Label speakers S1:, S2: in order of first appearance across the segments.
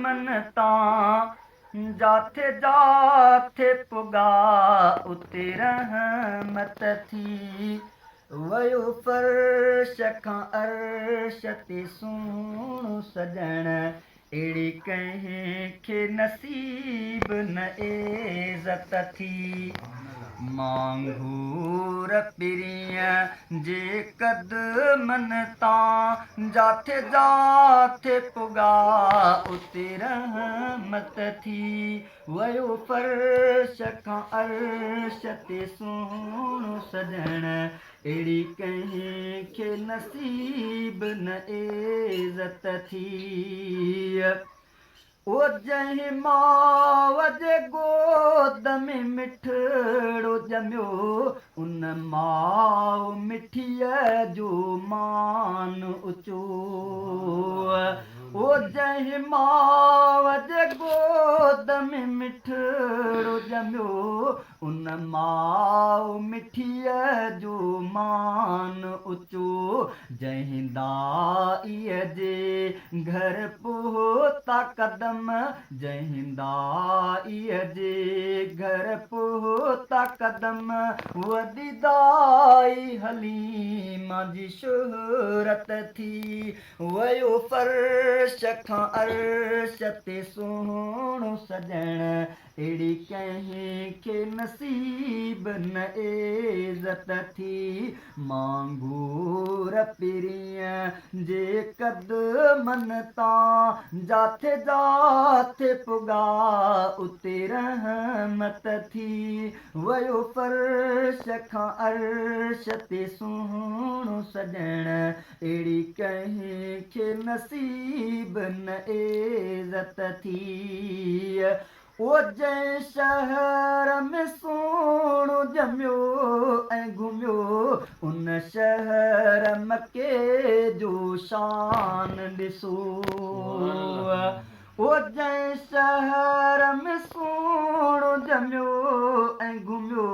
S1: मनता जाथे जाथे पुगा उते रहमत थी वयो फर्श खां अर्श ते सुहिणो सजण अहिड़ी कंहिंखे नसीब न इज़त थी मांगूर पिरीअ जे क़दमनि तां जाथे जाथे पुगा उते रहमत थी वयो फर्श खां अर्श ते सुहिणो सजण अहिड़ी कंहिंखे नसीब न इज़त थी ओ जंहिं माउ जे गोद में मिठड़ो ॼमियो उन माउ मिठीअ जो मान ऊचो ओ जंहिं माउ जे गोद में मिठड़ो ॼमियो उन माउ मिठीअ जो मान ऊचो जंहिं दाईअ जे घर पहुता कदम जंहिं दाईअ जे घर पहुता कदम वॾी दाई हलीमा जी शोहरत थी वयो फर्श खां अर्श ते सुहिणो सजण अहिड़ी कंहिंखे नसीब न इज़त थी मांगूर पिरीअ जे क़दमनि तां जाथे जाथे पुगा उते रहमत थी वयो फर्श खां अर्श ते सुहिणो सजण अहिड़ी कंहिंखे नसीब न इज़त थी ओ जंहिं शहर में सुहिणो ॼमियो ऐं घुमियो उन शहर मके जो शान ॾिसो ओ जंहिं शहर में सुहिणो ॼमियो ऐं घुमियो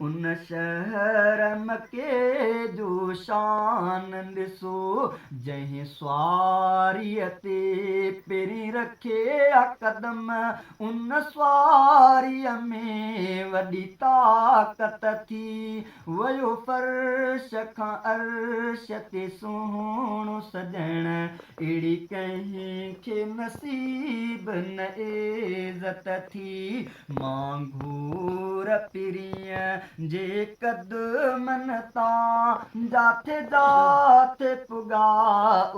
S1: उन शहर मके जो शान ॾिसो जंहिं सवारीअ ते पहिरीं रखे कदम उन सवारीअ में वॾी ताक़त थी वयो फर्श खां अर्श ते सुहिणो सजण अहिड़ी कंहिंखे नसीब न इज़त थी मांगूर पिरीअ जे क़दमनि तां जाथे जाथे पुगा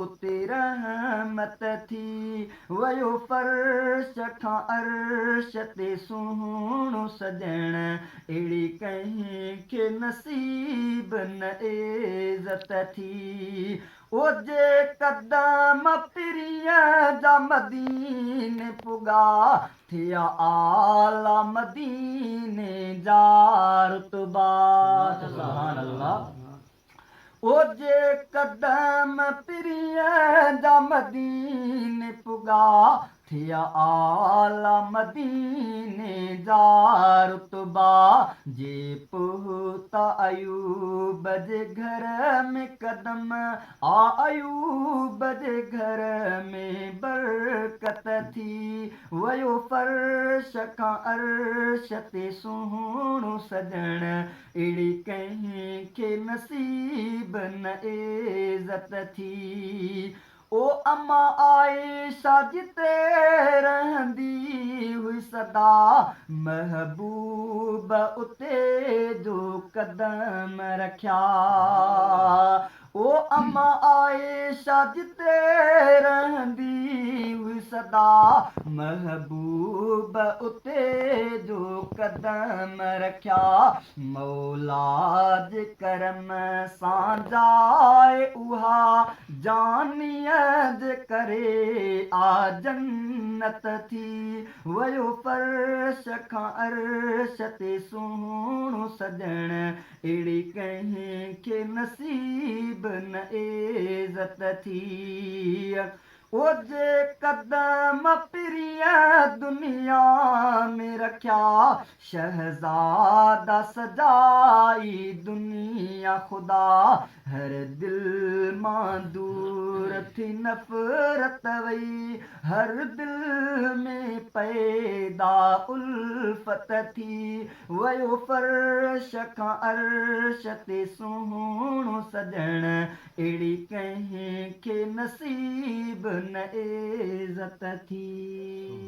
S1: उते रहमत थी वयो फर्श खां अर्श ते सुहिणो सजण अहिड़ी कंहिंखे नसीब न इज़त थी ओ जे कदम पिरीअ जा मदीने पुगा थिया आला मदीने जा रुतबा सुभान अल्लाह ओ जे कदम पिरीअ जा मदीने पुगा थिया आला मदीने जा रुतबा जे पहुता अयूब जे घर में कदम अयूब जे घर में बरकत थी वयो फर्श खां अर्श ते सुहिणो सजण अहिड़ी कंहिंखे नसीब न इज़त थी ओ अम्मा आयशा जिते रहंदी हुई सदा महबूब उते जो कदम रखिया ओ अम्मा आयशा जिते रहंदी हुई सदा महबूब उते जो कदम रखिया मौला जे करम सां जाए उहा जानीअ जे करे आ जन्नत थी वयो फर्श खां अर्श ते सुहिणो सजण अहिड़ी कंहिंखे नसीब न इज़त थी ओ जे कदम पिरीअ दुनिया में रखिया शहजादा सजाई दुनिया खुदा हर दिल मां दूर थी नफरत वई हर दिल में पैदा उल्फत थी वयो फर्श खां अर्श ते सुहिणो सजण अहिड़ी कंहिं खे नसीब न इज़त थी।